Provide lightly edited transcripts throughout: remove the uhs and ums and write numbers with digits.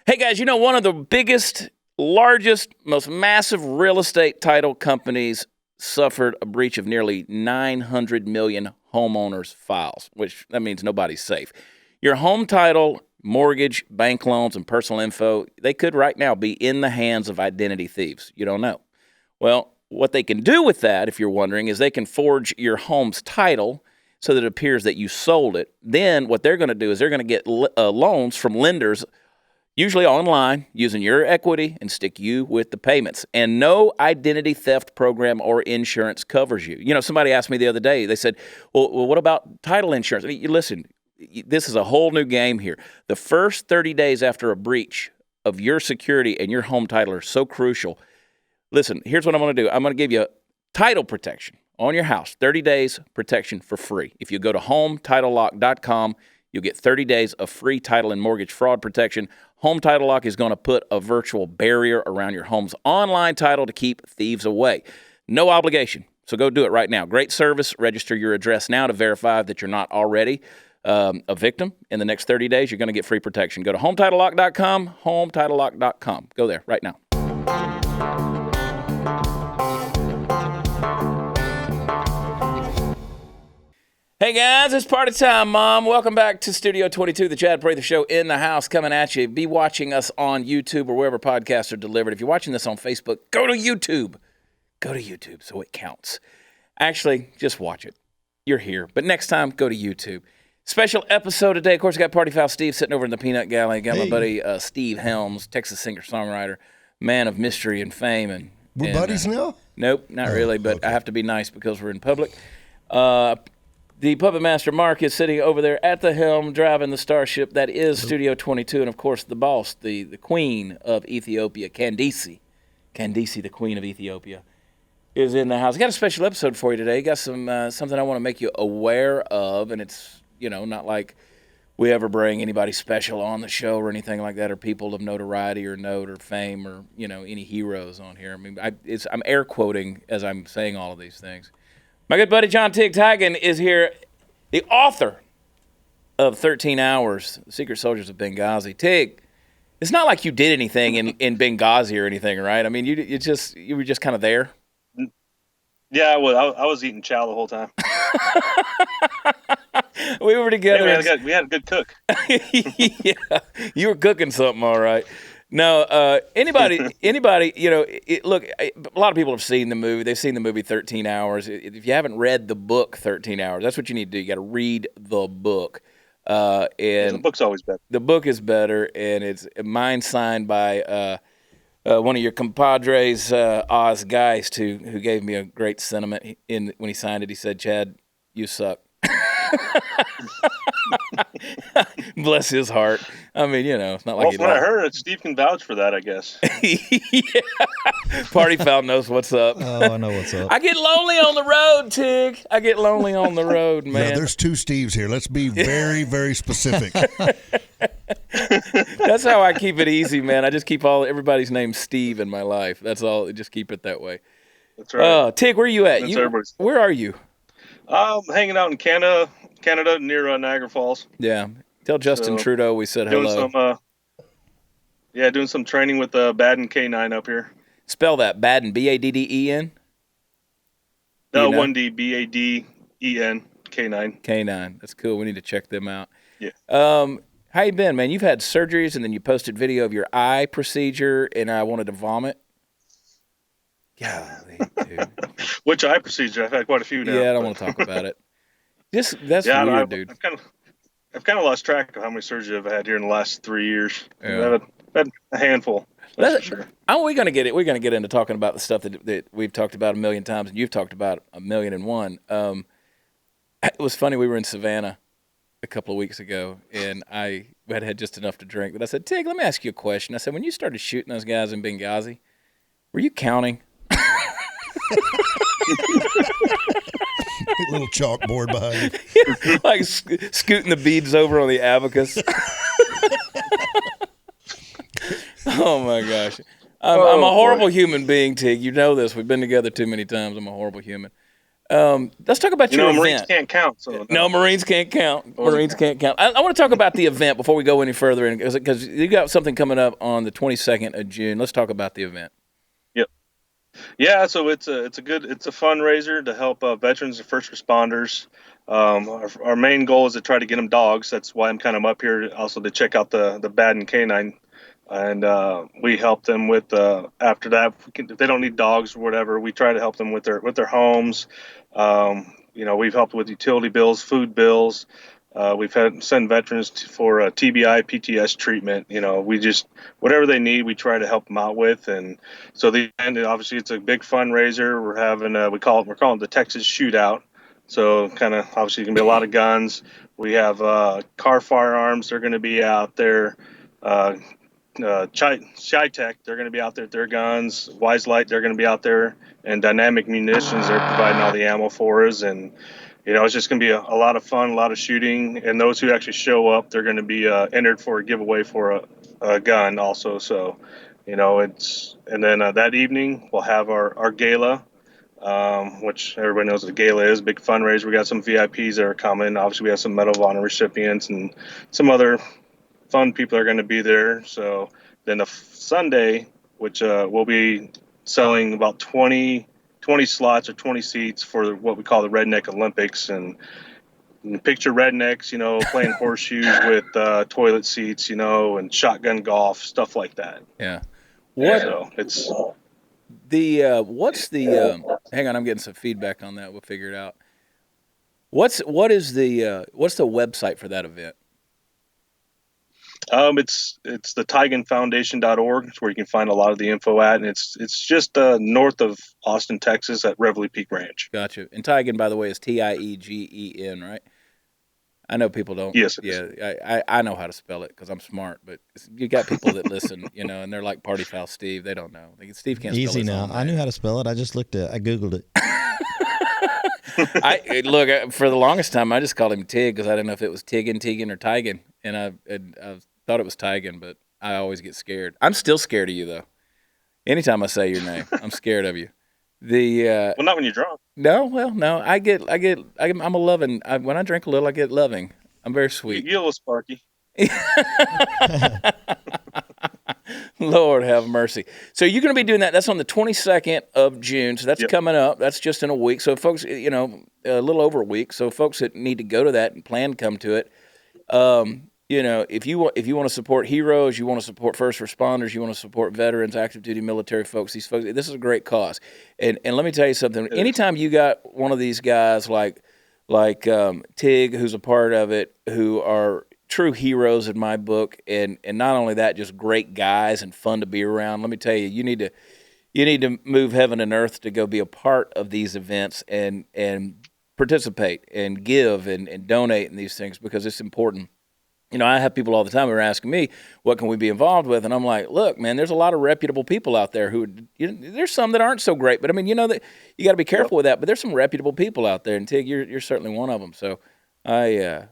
Hey, guys, you know, one of the biggest, largest, most massive real estate title companies suffered a breach of nearly 900 million homeowners' files, which that means nobody's safe. Your home title, mortgage, bank loans, and personal info, they could right now be in the hands of identity thieves. You don't know. Well, what they can do with that, if you're wondering, is they can forge your home's title so that it appears that you sold it. Then what they're going to do is they're going to get loans from lenders, usually online, using your equity, and stick you with the payments. And no identity theft program or insurance covers you. You know, somebody asked me the other day, they said, well what about title insurance? I mean, listen, this is a whole new game here. The first 30 days after a breach of your security and your home title are so crucial. Listen, here's what I'm going to do. I'm going to give you title protection on your house, 30 days protection for free. If you go to HomeTitleLock.com, you'll get 30 days of free title and mortgage fraud protection. Home Title Lock is going to put a virtual barrier around your home's online title to keep thieves away. No obligation, so go do it right now. Great service. Register your address now to verify that you're not already a victim. In the next 30 days, you're going to get free protection. Go to HomeTitleLock.com, HomeTitleLock.com. Go there right now. Hey guys, it's party time, Mom. Welcome back to Studio 22, the Chad Prather Show in the house, coming at you. Be watching us on YouTube or wherever podcasts are delivered. If you're watching this on Facebook, go to YouTube. Go to YouTube so it counts. Actually, just watch it. You're here. But next time, go to YouTube. Special episode today. Of course, I got Party Foul Steve sitting over in the Peanut Galley. Got my buddy Steve Helms, Texas singer-songwriter, man of mystery and fame. And we're buddies now? Nope, not really, but okay. I have to be nice because we're in public. The Puppet Master Mark is sitting over there at the helm, driving the starship that is Studio 22. And, of course, the boss, the queen of Ethiopia, Candice, the queen of Ethiopia, is in the house. I got a special episode for you today. Got some something I want to make you aware of. And it's, you know, not like we ever bring anybody special on the show or anything like that, or people of notoriety or note or fame or, you know, any heroes on here. I mean, I'm air quoting as I'm saying all of these things. My good buddy John TIG Tiegen is here, the author of 13 Hours, Secret Soldiers of Benghazi. Tig, it's not like you did anything in Benghazi or anything, right? I mean, you were just kind of there. Yeah, I was eating chow the whole time. We were together. Hey, we had a good cook. Yeah, you were cooking something, all right. No, anybody, you know, look, a lot of people have seen the movie. They've seen the movie 13 Hours. If you haven't read the book 13 Hours, that's what you need to do. You got to read the book. And the book's always better. The book is better, and it's mine signed by one of your compadres, Oz Geist, who gave me a great sentiment when he signed it. He said, "Chad, you suck." Bless his heart. I mean, you know, it's not like well, from what I heard, Steve can vouch for that, I guess. Yeah. Party Foul knows what's up. Oh, I know what's up. I get lonely on the road, Tig. I get lonely on the road, man. Yeah, there's two Steves here. Let's be very, very specific. That's how I keep it easy, man. I just keep everybody's name Steve in my life. That's all. Just keep it that way. That's right. Tig, where are you at? Where are you? I'm hanging out in Canada near Niagara Falls. Yeah. Tell Justin Trudeau we said hello. Doing some training with Baden K9 up here. Spell that. Baden, B-A-D-D-E-N? No, 1D, B-A-D-E-N, K9. K9. That's cool. We need to check them out. Yeah. How you been, man? You've had surgeries, and then you posted video of your eye procedure, and I wanted to vomit. Golly, dude. Which eye procedure? I've had quite a few now. Yeah, I don't want to talk about it. That's weird, dude. I've kind of lost track of how many surgeries I've had here in the last 3 years. Yeah. I've had a handful. That's for sure. We're going to get it. We're going to get into talking about the stuff that we've talked about a million times, and you've talked about 1,000,001. It was funny. We were in Savannah a couple of weeks ago, and I had just enough to drink. But I said, Tig, let me ask you a question. I said, when you started shooting those guys in Benghazi, were you counting? Little chalkboard behind you. Like scooting the beads over on the abacus. Oh, my gosh. I'm a horrible human being, Tig. You know this. We've been together too many times. I'm a horrible human. Let's talk about your Marines event. can't count. So No, Marines can't count. Marines can't count. I want to talk about the event before we go any further, because you got something coming up on the 22nd of June. Let's talk about the event. Yep. Yeah, so it's a fundraiser to help veterans and first responders. Our main goal is to try to get them dogs. That's why I'm kind of up here, also to check out the Baden Canine, and we help them with after that. If they don't need dogs or whatever, we try to help them with their homes. We've helped with utility bills, food bills. We've had send veterans for TBI, PTS treatment. We just whatever they need, we try to help them out with. And so obviously it's a big fundraiser. We're having we're calling it the Texas Shootout. So kind of obviously going to be a lot of guns. We have car firearms. They're going to be out there. Tech, they're going to be out there with their guns. Wise Light, they're going to be out there, and Dynamic Munitions, they're providing all the ammo for us. And it's just going to be a lot of fun, a lot of shooting. And those who actually show up, they're going to be entered for a giveaway for a gun also. So, and then that evening we'll have our gala, which everybody knows what a gala is, big fundraiser. We got some VIPs that are coming. Obviously, we have some Medal of Honor recipients and some other fun people are going to be there. So then the Sunday, which we'll be selling about 20 slots or 20 seats for what we call the Redneck Olympics. And picture rednecks, playing horseshoes with toilet seats, and shotgun golf, stuff like that. Yeah. So it's what's the hang on, I'm getting some feedback on that. We'll figure it out. What's the website for that event? It's the TIGenFoundation.org. It's where you can find a lot of the info at, and it's just north of Austin, Texas, at Reveille Peak Ranch. Gotcha. And Tiegen, by the way, is Tiegen, right? I know people don't. Yes. I know how to spell it because I'm smart, but you got people that listen, and they're like Party Foul Steve. They don't know. Steve can't spell it. Easy now. I knew how to spell it. I just I Googled it. Look, for the longest time, I just called him Tig because I didn't know if it was Tiegen or Tiegen, and I thought it was Tiegen, but I always get scared. I'm still scared of you, though. Anytime I say your name, I'm scared of you. Well, not when you're drunk. No. I'm a loving. When I drink a little, I get loving. I'm very sweet. You're a little sparky. Lord have mercy. So you're going to be doing that. That's on the 22nd of June. So that's coming up. That's just in a week. So folks, a little over a week. So folks that need to go to that and plan to come to it, if you want to support heroes, you want to support first responders, you want to support veterans, active duty military folks, these folks, this is a great cause. And let me tell you something. Anytime you got one of these guys like Tig, who's a part of it, who are true heroes in my book, and not only that, just great guys and fun to be around. Let me tell you, you need to move heaven and earth to go be a part of these events and participate and give and donate in these things, because it's important. I have people all the time who are asking me, what can we be involved with? And I'm like, look, man, there's a lot of reputable people out there who, there's some that aren't so great, but that you got to be careful with that. But there's some reputable people out there, and Tig, you're certainly one of them. So I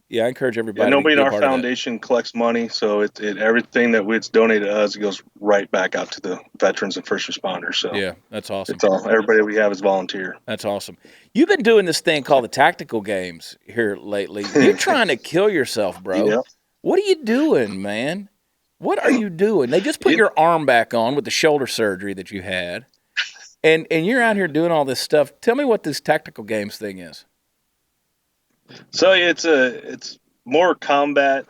encourage everybody. Nobody in our part foundation collects money, so it everything that it's donated to us, it goes right back out to the veterans and first responders. So yeah, that's awesome. It's all everybody we have is volunteer. That's awesome. You've been doing this thing called the tactical games here lately. You're trying to kill yourself, bro. Yeah. What are you doing, man? What are you doing? They just put your arm back on with the shoulder surgery that you had, and you're out here doing all this stuff. Tell me what this tactical games thing is. So it's more combat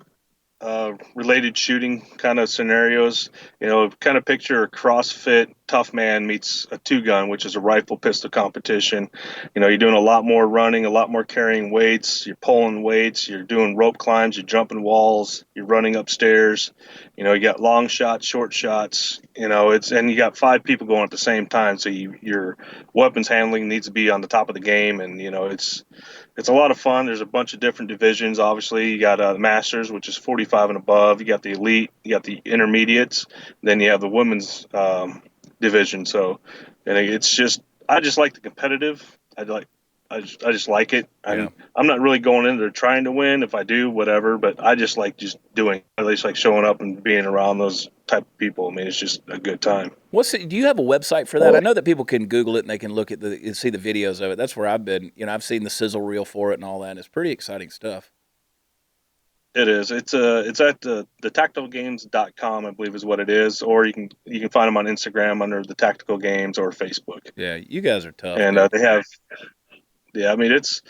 related shooting kind of scenarios. Kind of picture a CrossFit tough man meets a 2-gun, which is a rifle pistol competition. You're doing a lot more running, a lot more carrying weights. You're pulling weights. You're doing rope climbs. You're jumping walls. You're running upstairs. You got long shots, short shots. And you got 5 people going at the same time. So your weapons handling needs to be on the top of the game. And it's a lot of fun. There's a bunch of different divisions. Obviously, you got the Masters, which is 45 and above. You got the Elite. You got the Intermediates. Then you have the Women's division. So, and I just like the competitive. I just like it. Yeah. I'm not really going in there trying to win. If I do, whatever. But I just like doing. I just like showing up and being around those type of people. I mean, it's just a good time. Do you have a website for that? I know that people can Google it and they can look at see the videos of it. That's where I've been. I've seen the sizzle reel for it and all that. And it's pretty exciting stuff. It is. It's at the tacticalgames.com, I believe is what it is. Or you can find them on Instagram under the Tactical Games or Facebook. Yeah, you guys are tough. And they have, yeah, I mean, it's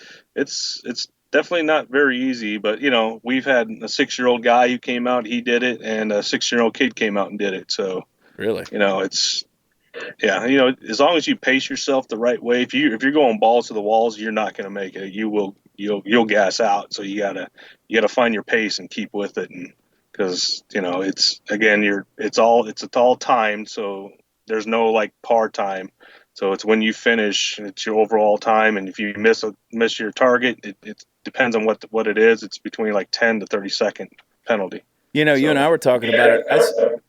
definitely not very easy, but we've had a 6-year-old guy who came out, he did it, and a 6-year-old kid came out and did it. So really, it's, yeah, as long as you pace yourself the right way, if you're going balls to the walls, you're not going to make it. You'll gas out. So you gotta find your pace and keep with it, and because it's all timed, so there's no like par time. So it's when you finish, it's your overall time, and if you miss your target, it depends on what it is. It's between like 10 to 30-second penalty. you and I were talking about it.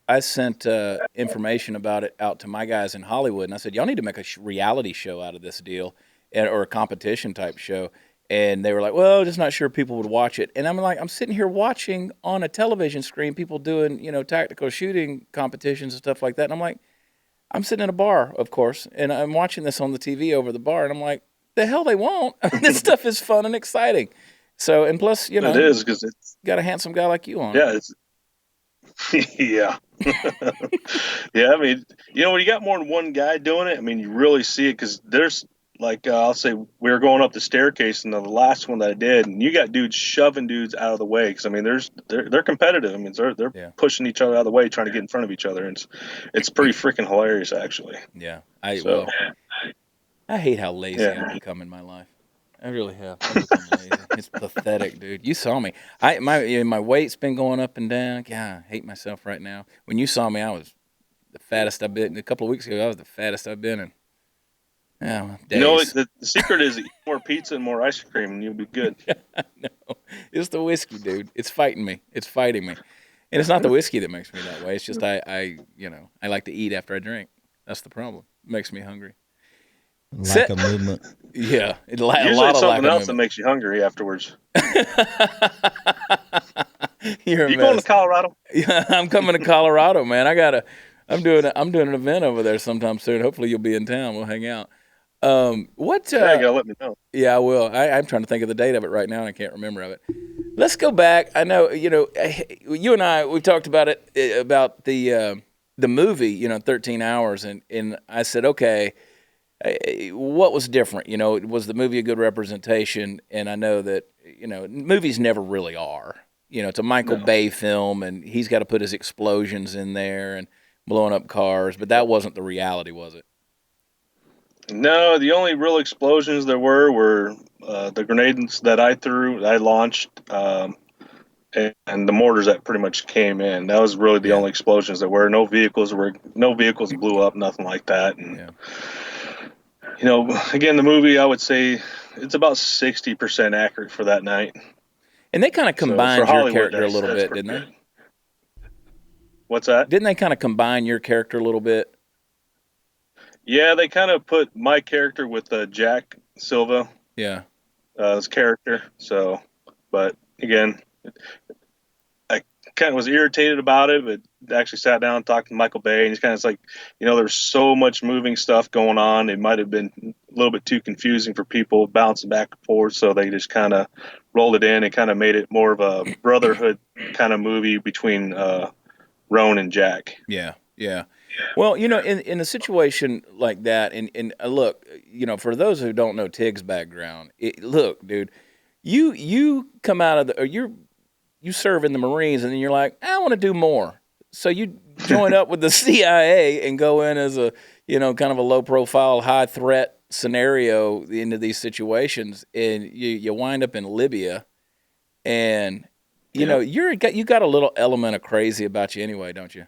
I sent information about it out to my guys in Hollywood, and I said, y'all need to make a reality show out of this deal, or a competition type show. And they were like, well, just not sure people would watch it. And I'm like, I'm sitting here watching on a television screen people doing, tactical shooting competitions and stuff like that. And I'm like, I'm sitting in a bar, of course, and I'm watching this on the TV over the bar. And I'm like, the hell they won't. This stuff is fun and exciting. So, and plus, it is, because it's got a handsome guy like you on. Yeah, it's yeah. Yeah, I mean, when you got more than one guy doing it, I mean, you really see it, because there's, like, I'll say we were going up the staircase in the last one that I did, and you got dudes shoving dudes out of the way, because I mean, they're competitive. I mean, they're pushing each other out of the way, trying to get in front of each other, and it's pretty freaking hilarious, actually. Yeah, I hate how lazy I've become in my life. I really have. I've become lazy. It's pathetic, dude. You saw me. My weight's been going up and down. God, I hate myself right now. When you saw me, I was the fattest I've been. A couple of weeks ago, I was the fattest I've been in. Yeah, the secret is eat more pizza and more ice cream, and you'll be good. No, it's the whiskey, dude. It's fighting me. It's fighting me, and it's not the whiskey that makes me that way. It's just I like to eat after I drink. That's the problem. It makes me hungry. Lack of movement. Yeah, usually it's something else that makes you hungry afterwards. You going to Colorado? Yeah, I'm coming to Colorado, man. I'm doing an event over there sometime soon. Hopefully you'll be in town. We'll hang out. You gotta let me know. Yeah, I will. I'm trying to think of the date of it right now, and I can't remember of it. Let's go back. I know, you and I, we talked about it, about the movie, 13 Hours, and I said, okay, what was different? Was the movie a good representation? And I know that, movies never really are. It's a Michael Bay film, and he's got to put his explosions in there and blowing up cars, but that wasn't the reality, was it? No, the only real explosions there were the grenades that I launched, and the mortars that pretty much came in. That was really the only explosions there were. No vehicles blew up, nothing like that. And again, the movie, I would say it's about 60% accurate for that night. And they kind of combined your character a little bit, didn't they? What's that? Didn't they kind of combine your character a little bit? Yeah, they kind of put my character with Jack Silva. Yeah. His character. So, but again, I kind of was irritated about it, but actually sat down and talked to Michael Bay, and he's kind of like, there's so much moving stuff going on. It might have been a little bit too confusing for people bouncing back and forth. So they just kind of rolled it in and kind of made it more of a brotherhood kind of movie between Roan and Jack. Yeah. Yeah. Well, in a situation like that, and look, for those who don't know Tig's background, look, dude, you come out of you serve in the Marines, and then you're like, I want to do more. So you join up with the CIA and go in as a, kind of a low profile, high threat scenario into these situations, and you wind up in Libya, and you got a little element of crazy about you anyway, don't you?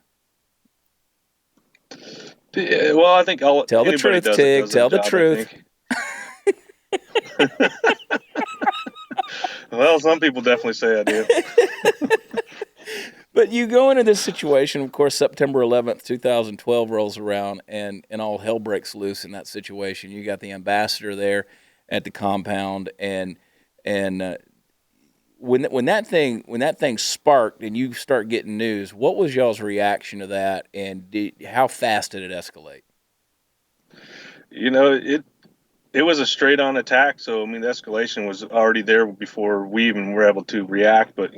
Yeah, well, I think tell the truth, Tig. Tell the truth. Well, some people definitely say I do. But you go into this situation, of course, September 11th, 2012 rolls around, and all hell breaks loose in that situation. You got the ambassador there at the compound, and when that thing sparked and you start getting news, what was y'all's reaction to that, and how fast did it escalate? It was a straight on attack. So, I mean, the escalation was already there before we even were able to react. But,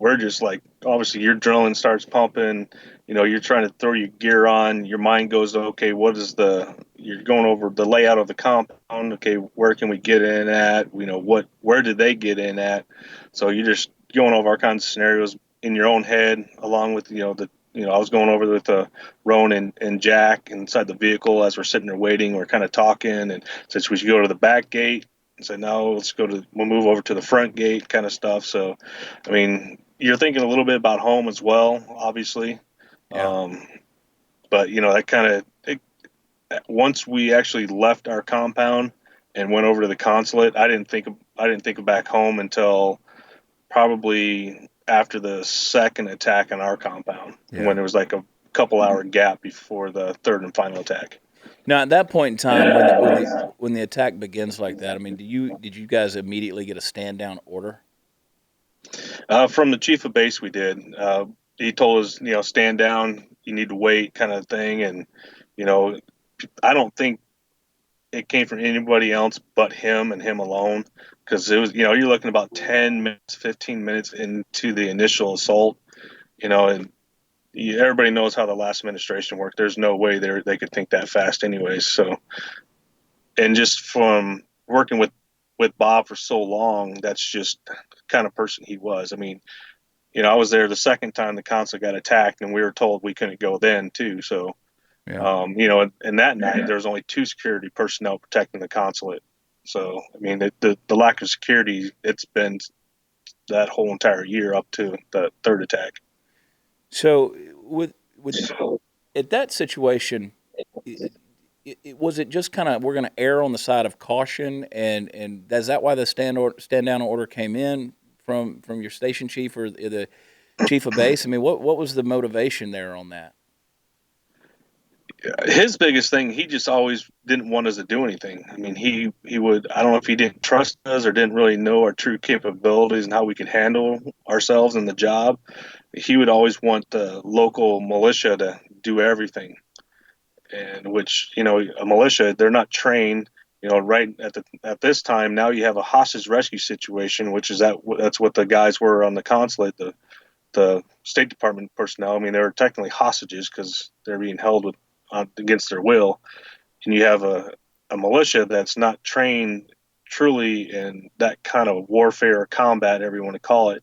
we're just like, obviously your adrenaline starts pumping, you're trying to throw your gear on, your mind goes, okay, you're going over the layout of the compound. Okay, where can we get in at? Where did they get in at? So you're just going over all kinds of scenarios in your own head, along with, I was going over with Roan and Jack inside the vehicle as we're sitting there waiting. We're kind of talking, and since we should go to the back gate, and said, no, we'll move over to the front gate kind of stuff. So, I mean, you're thinking a little bit about home as well, obviously. Yeah. But, that kind of, once we actually left our compound and went over to the consulate, I didn't think of back home until probably after the second attack on our compound, when there was like a couple hour gap before the third and final attack. Now, at that point in time, when the attack begins like that, I mean, did you guys immediately get a stand down order? From the chief of base, we did. He told us, stand down, you need to wait, kind of thing. And, I don't think it came from anybody else but him and him alone, because it was, you're looking about 10 minutes, 15 minutes into the initial assault, and everybody knows how the last administration worked. There's no way they could think that fast anyways. So, and just from working with Bob for so long, that's just the kind of person he was. I mean, I was there the second time the consulate got attacked, and we were told we couldn't go then too. So, Yeah. And that night there was only 2 security personnel protecting the consulate. So, I mean, the lack of security, it's been that whole entire year up to the third attack. So with at that situation, was it just kind of, we're going to err on the side of caution, and is that why the stand down order came in from your station chief or the chief of base? I mean, what was the motivation there on that? His biggest thing, he just always didn't want us to do anything. I mean, he would, I don't know if he didn't trust us or didn't really know our true capabilities and how we could handle ourselves in the job. He would always want the local militia to do everything. And which, a militia, they're not trained, right at this time. Now you have a hostage rescue situation, which is that's what the guys were on the consulate, the State Department personnel. I mean, they were technically hostages because they're being held against their will. And you have a militia that's not trained truly in that kind of warfare or combat, whatever you want to call it.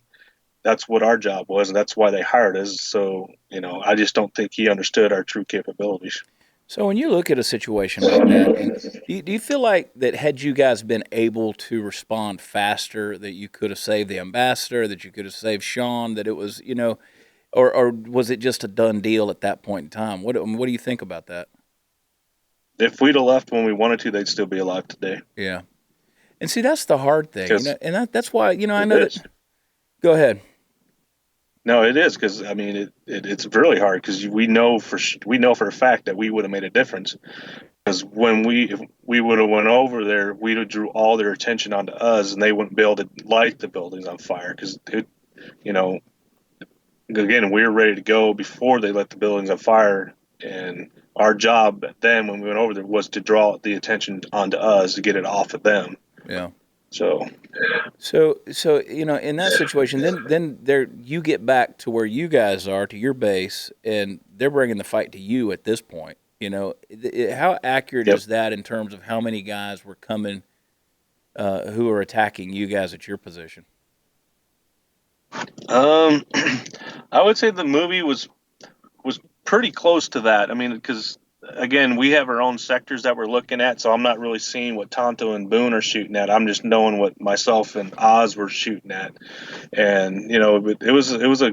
That's what our job was, and that's why they hired us. So, I just don't think he understood our true capabilities. So when you look at a situation like that, and do you feel like that had you guys been able to respond faster, that you could have saved the ambassador, that you could have saved Sean, that it was, or was it just a done deal at that point in time? What do you think about that? If we'd have left when we wanted to, they'd still be alive today. Yeah. And see, that's the hard thing, and that's why, I know that. Go ahead. No, it is, because I mean, it's really hard, because we know for a fact that we would have made a difference. Because if we would have went over there, we'd have drew all their attention onto us, and they wouldn't be able to light the buildings on fire. Because again, we were ready to go before they lit the buildings on fire, and our job then, when we went over there, was to draw the attention onto us to get it off of them. Yeah. So in that situation, then there you get back to where you guys are, to your base, and they're bringing the fight to you at this point. How accurate is that in terms of how many guys were coming who are attacking you guys at your position? I would say the movie was pretty close to that. I mean, because again, we have our own sectors that we're looking at, so I'm not really seeing what Tonto and Boone are shooting at. I'm just knowing what myself and Oz were shooting at, and it was a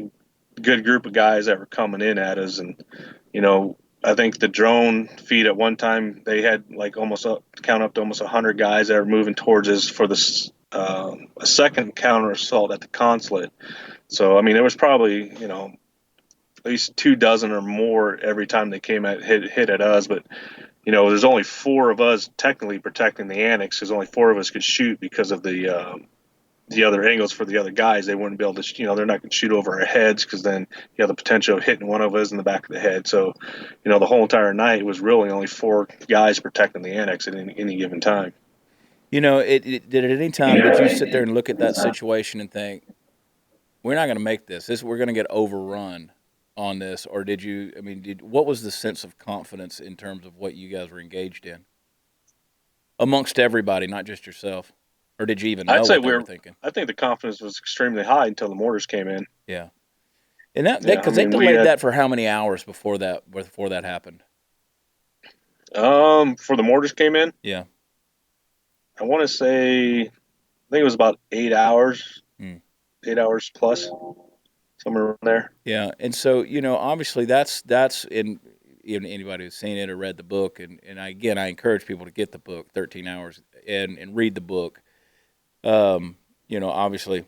good group of guys that were coming in at us, and I think the drone feed at one time, they had like count up to almost 100 guys that were moving towards us for this a second counter assault at the consulate. So I mean, there was probably at least 24 or more every time they came hit at us. But there's only 4 of us technically protecting the annex, because only 4 of us could shoot because of the the other angles for the other guys. They wouldn't be able to, they're not going to shoot over our heads because then you have the potential of hitting one of us in the back of the head. So, the whole entire night was really only 4 guys protecting the annex at any given time. Did at any time did you sit there and look at that situation and think, we're not going to make this? We're going to get overrun on this, or did you? I mean, what was the sense of confidence in terms of what you guys were engaged in amongst everybody, not just yourself? Or did you even know what they were thinking? I think the confidence was extremely high until the mortars came in. Yeah, and because they delayed that for how many hours before that happened? For the mortars came in. Yeah, I want to say, I think it was about 8 hours, 8 hours plus, somewhere around there. Yeah, and so obviously that's in anybody who's seen it or read the book, and I encourage people to get the book, 13 Hours, and read the book. Obviously,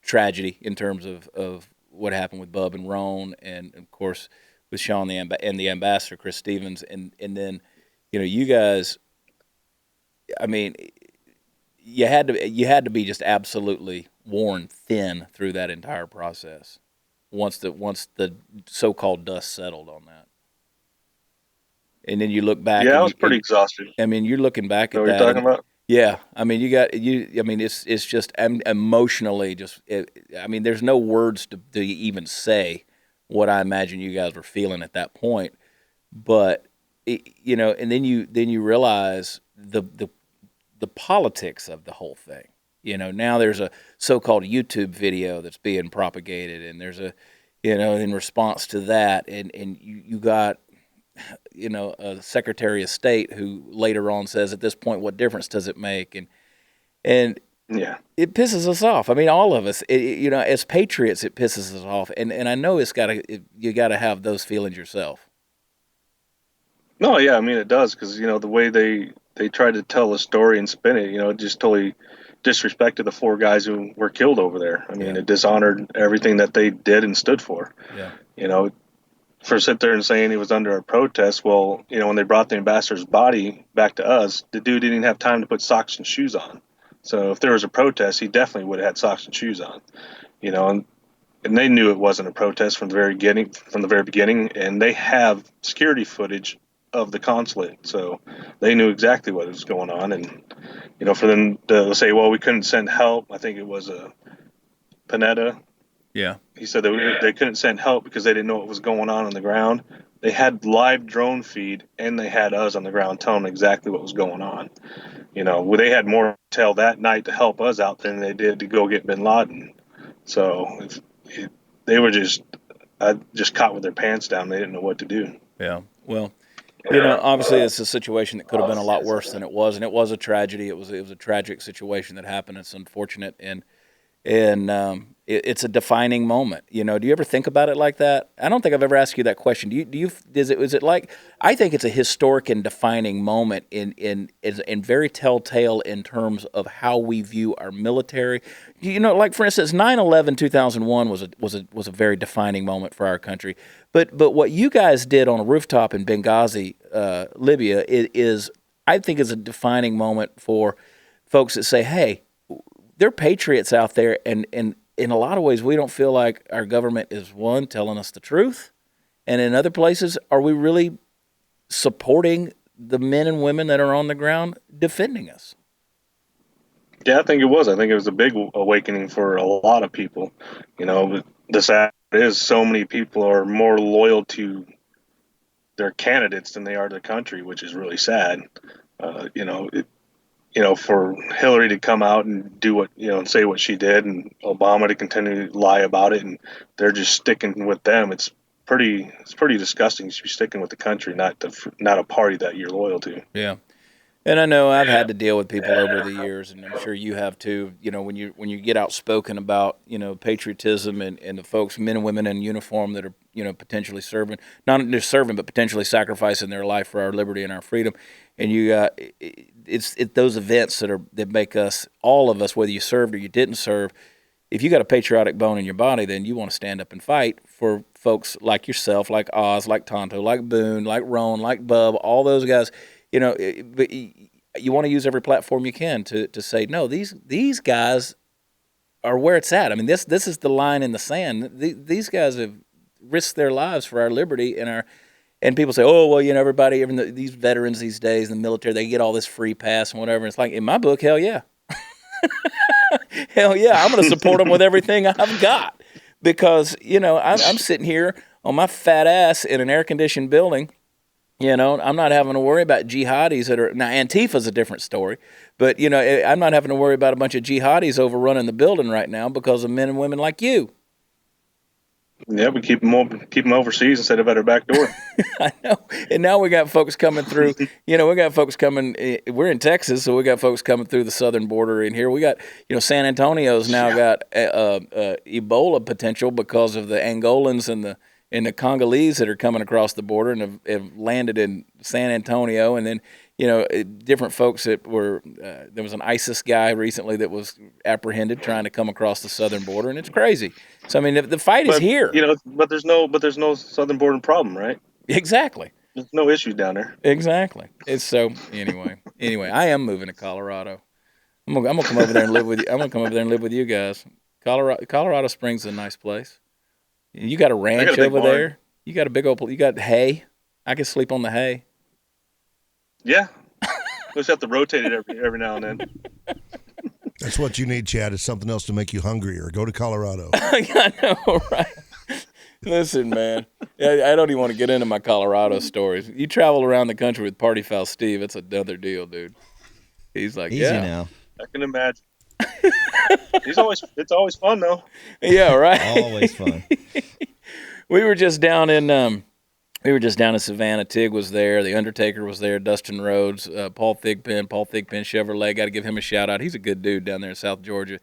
tragedy in terms of what happened with Bub and Roan, and of course with Sean and the ambassador Chris Stevens, and then you guys. I mean, you had to be just absolutely worn thin through that entire process. Once the so-called dust settled on that, and then you look back. Yeah, I was pretty exhausted. I mean, you're looking back at that. What you're talking about? Yeah, I mean, it's just emotionally just. There's no words to even say what I imagine you guys were feeling at that point, but and then you realize the politics of the whole thing. Now there's a so-called YouTube video that's being propagated, and there's a, in response to that, and you got, a Secretary of State who later on says, at this point, what difference does it make? And yeah, it pisses us off. I mean, all of us, as patriots, it pisses us off, and I know you got to have those feelings yourself. No, yeah, I mean it does, because the way they tried to tell a story and spin it, it just totally disrespected the 4 guys who were killed over there. I mean, It dishonored everything that they did and stood for. Yeah. For sit there and saying he was under a protest, well, when they brought the ambassador's body back to us, the dude didn't even have time to put socks and shoes on. So if there was a protest, he definitely would have had socks and shoes on. And they knew it wasn't a protest from the very beginning, and they have security footage of the consulate, so they knew exactly what was going on. And for them to say, well, we couldn't send help, I think it was Panetta. Yeah, he said that they couldn't send help because they didn't know what was going on the ground. They had live drone feed, and they had us on the ground telling them exactly what was going on. They had more intel that night to help us out than they did to go get bin Laden. So they were just caught with their pants down. They didn't know what to do. Yeah, well, obviously it's a situation that could have been a lot worse than it was, and it was a tragedy. It was a tragic situation that happened. It's unfortunate, and it's a defining moment. Do you ever think about it like that? I don't think I've ever asked you that question. Is it like, I think it's a historic and defining moment in very telltale in terms of how we view our military. Like for instance, 9/11 2001 was a very defining moment for our country. But what you guys did on a rooftop in Benghazi, Libya, is I think is a defining moment for folks that say, hey, there are patriots out there, and in a lot of ways, we don't feel like our government is, one, telling us the truth, and in other places, are we really supporting the men and women that are on the ground defending us? Yeah, I think it was. I think it was a big awakening for a lot of people. The sad is so many people are more loyal to their candidates than they are to the country, which is really sad. For Hillary to come out and do what, and say what she did, and Obama to continue to lie about it, and they're just sticking with them. It's pretty disgusting. You should be sticking with the country, not a party that you're loyal to. Yeah. And I know I've had to deal with people over the years, and I'm sure you have too. When you get outspoken about patriotism and the folks, men and women in uniform that are potentially serving, not just serving, but potentially sacrificing their life for our liberty and our freedom. And it's those events that make us, all of us, whether you served or you didn't serve. If you got a patriotic bone in your body, then you want to stand up and fight for folks like yourself, like Oz, like Tonto, like Boone, like Roan, like Bub, all those guys. But you want to use every platform you can to say, no, these guys are where it's at. I mean, this is the line in the sand. These guys have risked their lives for our liberty and people say, oh, well, everybody, even these veterans these days in the military, they get all this free pass and whatever. And it's like, in my book, hell yeah. Hell yeah, I'm going to support them with everything I've got because, I'm sitting here on my fat ass in an air-conditioned building. I'm not having to worry about jihadis now Antifa's a different story, but, I'm not having to worry about a bunch of jihadis overrunning the building right now because of men and women like you. Yeah, we keep them overseas instead of at our back door. I know. And now we got folks coming through. We got folks coming. We're in Texas, so we got folks coming through the southern border in here. We got, San Antonio's now got Ebola potential because of the Angolans and the Congolese that are coming across the border and have landed in San Antonio. And then, different folks that were, there was an ISIS guy recently that was apprehended trying to come across the southern border, and it's crazy. So, I mean, the fight is here. But there's no southern border problem, right? Exactly. There's no issues down there. Exactly. It's so, anyway, I am moving to Colorado. I'm gonna come over there and live with you. I'm gonna come over there and live with you guys. Colorado Springs is a nice place. You got a ranch over there. You got a big old. You got hay. I can sleep on the hay. Yeah, we just have to rotate it every now and then. That's what you need, Chad, is something else to make you hungrier. Go to Colorado. I know, right? Listen, man, I don't even want to get into my Colorado stories. You travel around the country with Party Foul Steve, it's another deal, dude. He's like, easy now. I can imagine. It's always fun though. Yeah, right. Always fun. We were just down in Savannah. Tig was there. The Undertaker was there. Dustin Rhodes, Paul Thigpen Chevrolet. Got to give him a shout out. He's a good dude down there in South Georgia.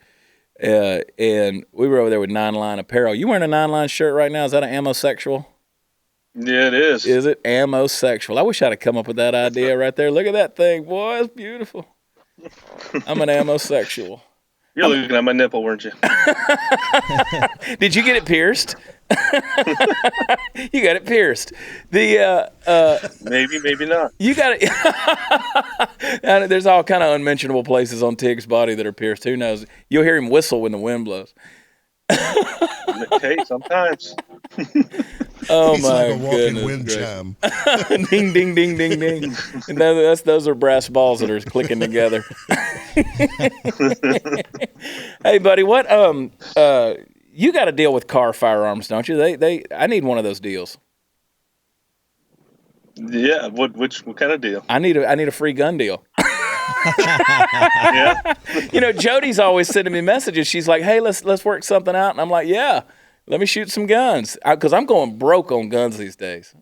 And we were over there with 9 Line Apparel. You wearing a 9 Line shirt right now? Is that an amosexual? Yeah, it is. Is it amosexual? I wish I'd have come up with that idea right there. Look at that thing, boy. It's beautiful. I'm an amosexual. You're looking at my nipple, weren't you? Did you get it pierced? You got it pierced. Maybe not. You got it. There's all kind of unmentionable places on Tig's body that are pierced. Who knows? You'll hear him whistle when the wind blows. Hey, sometimes. Oh He's my like a walking goodness! wind chime. Ding ding ding ding ding. And those are brass balls that are clicking together. Hey, buddy, what you got to deal with car firearms, don't you? I need one of those deals. Yeah, what kind of deal? I need a free gun deal. Yeah. Jody's always sending me messages. She's like, "Hey, let's work something out." And I'm like, "Yeah, let me shoot some guns." Because I'm going broke on guns these days.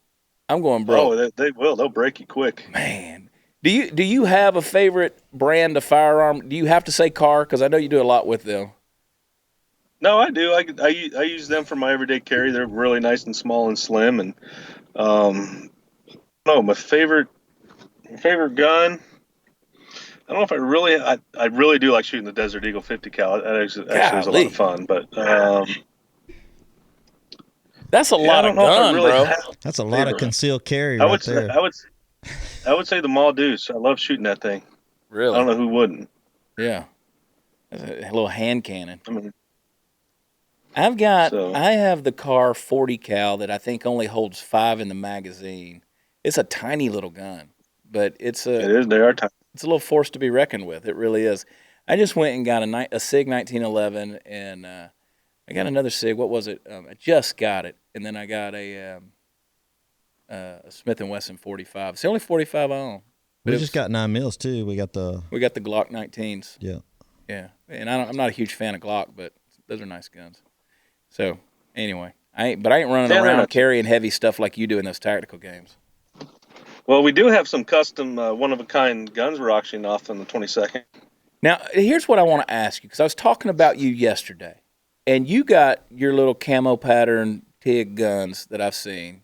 I'm going broke. Oh, they will. They'll break you quick. Man, do you have a favorite brand of firearm? Do you have to say car? Because I know you do a lot with them. No, I do. I use them for my everyday carry. They're really nice and small and slim. And my favorite gun. I don't know if I really do like shooting the Desert Eagle 50 cal. That actually is a lot of fun. But that's a lot of gun, bro. That's a lot of concealed carry right there. I would say the Maul Deuce. I love shooting that thing. Really? I don't know who wouldn't. Yeah. A little hand cannon. I mean, I have the Car 40 cal that I think only holds 5 in the magazine. It's a tiny little gun, but it is. They are tiny. It's a little force to be reckoned with. It really is. I just went and got a SIG 1911, and I got another SIG. What was it? I just got it, and then I got a Smith & Wesson 45. It's the only 45 I own. We just got 9 mils too. We got the Glock 19s. Yeah. Yeah, and I'm not a huge fan of Glock, but those are nice guns. So anyway, I ain't running around carrying heavy stuff like you do in those tactical games. Well, we do have some custom one-of-a-kind guns we're auctioning off on the 22nd. Now, here's what I want to ask you, because I was talking about you yesterday, and you got your little camo pattern TIG guns that I've seen,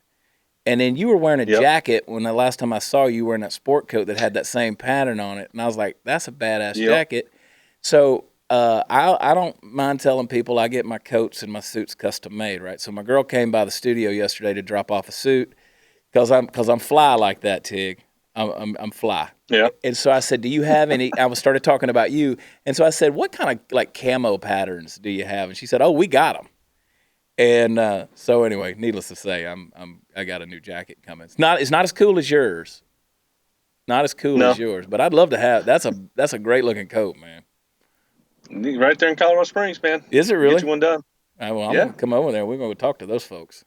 and then you were wearing a jacket when the last time I saw you wearing that sport coat that had that same pattern on it, and I was like, that's a badass jacket. So I don't mind telling people I get my coats and my suits custom made, right? So my girl came by the studio yesterday to drop off a suit. Because I'm fly like that, Tig. I'm fly. Yeah. And so I said, do you have any, started talking about you. And so I said, what kind of like camo patterns do you have? And she said, oh, we got them. And so anyway, needless to say, I got a new jacket coming. It's not as cool as yours. Not as cool as yours, but I'd love to have. That's a great looking coat, man. Right there in Colorado Springs, man. Is it really? Get you one done. I'm gonna come over there. We're gonna go talk to those folks.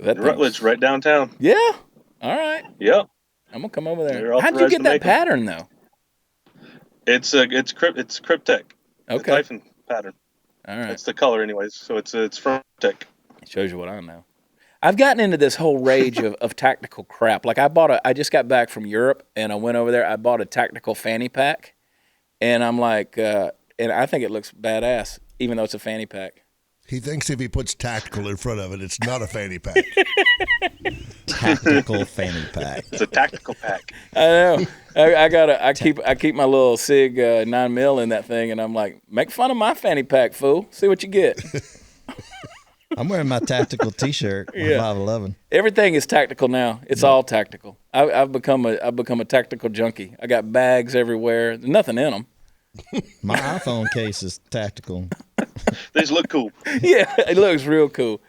Rutledge, right downtown. Yeah. All right. Yep. I'm gonna come over there. How'd you get that pattern though? It's Cryptek. Okay. Typhon pattern. All right. It's the color, anyways. So it's from Cryptek. It shows you what I know. I've gotten into this whole rage of tactical crap. Like I just got back from Europe and I went over there. I bought a tactical fanny pack, and I'm like, and I think it looks badass, even though it's a fanny pack. He thinks if he puts tactical in front of it, it's not a fanny pack. Tactical fanny pack. It's a tactical pack. I know. I keep my little SIG 9mm in that thing, and I'm like, make fun of my fanny pack, fool. See what you get. I'm wearing my tactical T-shirt. Yeah. 511. Everything is tactical now. It's all tactical. I've become a tactical junkie. I got bags everywhere. There's nothing in them. My iPhone case is tactical. They just look cool. Yeah, it looks real cool.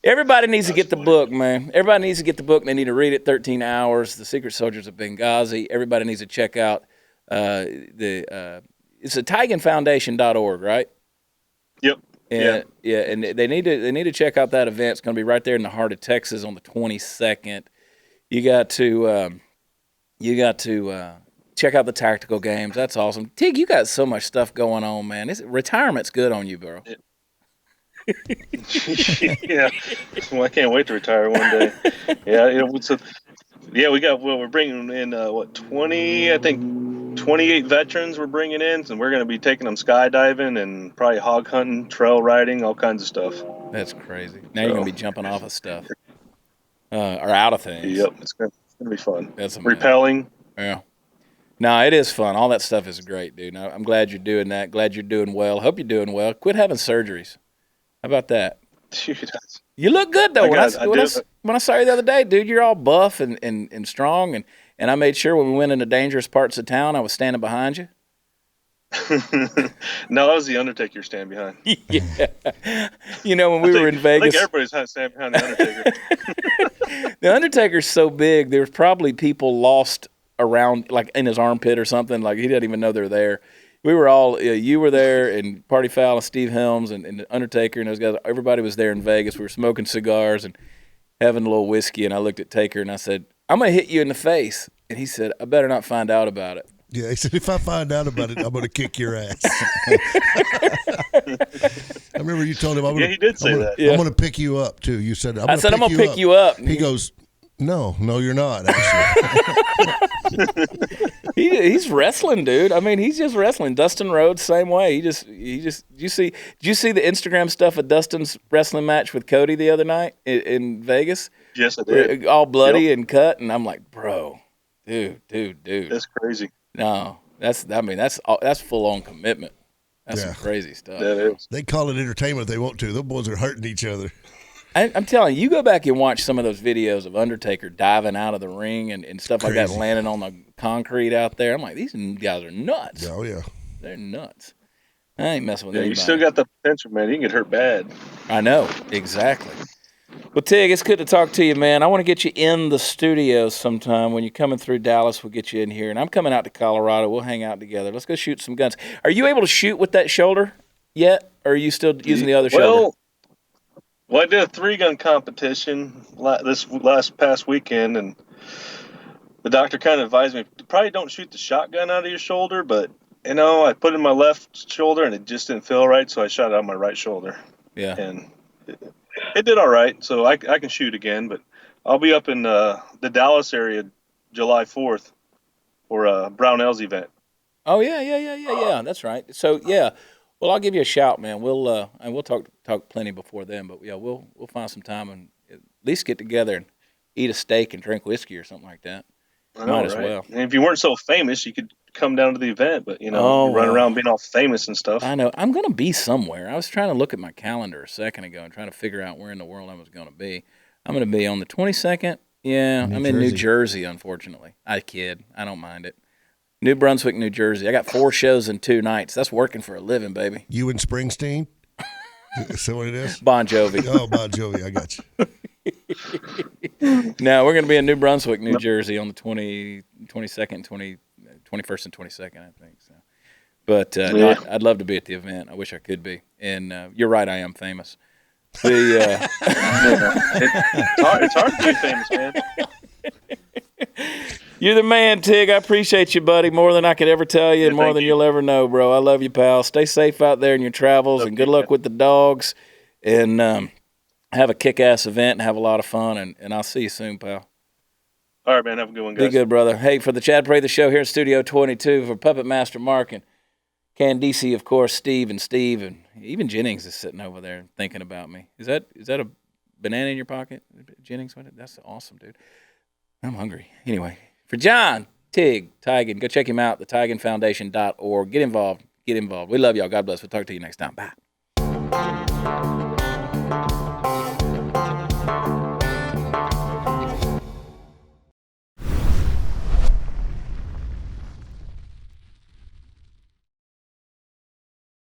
Everybody needs to get the book, man. Everybody needs to get the book, and they need to read it. 13 Hours, The Secret Soldiers of Benghazi. Everybody needs to check out it's a TIGenfoundation.org, right? Yep. And, and they need to check out that event. It's going to be right there in the heart of Texas on the 22nd. You got to check out the tactical games. That's awesome. Tig, you got so much stuff going on, man. Retirement's good on you, bro. Yeah. Well, I can't wait to retire one day. Yeah. We're bringing in 28 veterans we're bringing in, and we're going to be taking them skydiving and probably hog hunting, trail riding, all kinds of stuff. That's crazy. Now you're going to be jumping off of stuff or out of things. Yep. It's going to be fun. That's amazing. Repelling. Yeah. No, it is fun. All that stuff is great, dude. I'm glad you're doing that. Glad you're doing well. Hope you're doing well. Quit having surgeries. How about that? You look good though. When I saw you the other day, dude, you're all buff and strong, and I made sure when we went into dangerous parts of town, I was standing behind you. No, that was the Undertaker stand behind. Yeah. You know, when we were in Vegas, I think everybody's standing behind the Undertaker. The Undertaker's so big, there's probably people lost around, like in his armpit or something. Like he didn't even know they're there. We were all, you were there, and Party Foul and Steve Helms and the Undertaker and those guys. Everybody was there in Vegas. We were smoking cigars and having a little whiskey. And I looked at Taker and I said, "I'm gonna hit you in the face." And he said, "I better not find out about it." Yeah, he said, "If I find out about it, I'm gonna kick your ass." I remember you told him, he did say that. I'm gonna pick you up too. You said, "I'm gonna pick you up." He goes, No, you're not. Actually, he's wrestling, dude. I mean, he's just wrestling. Dustin Rhodes, same way. Did you see the Instagram stuff of Dustin's wrestling match with Cody the other night in Vegas? Yes, I did. All bloody and cut, and I'm like, bro, dude. That's crazy. No, that's full on commitment. That's some crazy stuff. That is. They call it entertainment if they want to. Those boys are hurting each other. I'm telling you, go back and watch some of those videos of Undertaker diving out of the ring and stuff like that, landing on the concrete out there. I'm like, these guys are nuts. Oh, yeah. They're nuts. I ain't messing with anybody. You still got the potential, man. You can get hurt bad. I know, exactly. Well, Tig, it's good to talk to you, man. I want to get you in the studio sometime. When you're coming through Dallas, we'll get you in here. And I'm coming out to Colorado. We'll hang out together. Let's go shoot some guns. Are you able to shoot with that shoulder yet, or are you still using the other shoulder? Well, I did a 3-gun competition this past weekend, and the doctor kind of advised me, probably don't shoot the shotgun out of your shoulder, but, I put it in my left shoulder, and it just didn't feel right, so I shot it out my right shoulder. Yeah. And it did all right, so I can shoot again, but I'll be up in the Dallas area July 4th for a Brownells event. Oh, yeah. That's right. So, yeah. Well, I'll give you a shout, man. We'll talk plenty before then, but yeah, we'll find some time and at least get together and eat a steak and drink whiskey or something like that. Might as well. And if you weren't so famous, you could come down to the event, but you run around being all famous and stuff. I know. I'm going to be somewhere. I was trying to look at my calendar a second ago and trying to figure out where in the world I was going to be. I'm going to be on the 22nd Yeah, I'm in New Jersey, unfortunately. I kid. I don't mind it. New Brunswick, New Jersey. I got 4 shows in 2 nights. That's working for a living, baby. You and Springsteen? Is that what it is? Bon Jovi. Oh, Bon Jovi. I got you. No, we're going to be in New Brunswick, New Jersey on the 22nd, 21st and 22nd, I think. So, but no, I'd love to be at the event. I wish I could be. And you're right, I am famous. It's hard to be famous, man. You're the man, Tig. I appreciate you, buddy, more than I could ever tell you and more than you'll ever know, bro. I love you, pal. Stay safe out there in your travels, and good luck with the dogs. And have a kick-ass event and have a lot of fun, and I'll see you soon, pal. All right, man. Have a good one, guys. Be good, brother. Hey, for the Chad Prather Show here in Studio 22, for Puppet Master Mark and Candice, of course, Steve, and even Jennings is sitting over there thinking about me. Is that a banana in your pocket, Jennings? That's awesome, dude. I'm hungry. Anyway. For John, TIG Tiegen, go check him out, thetiegenfoundation.org. Get involved. We love y'all. God bless. We'll talk to you next time. Bye.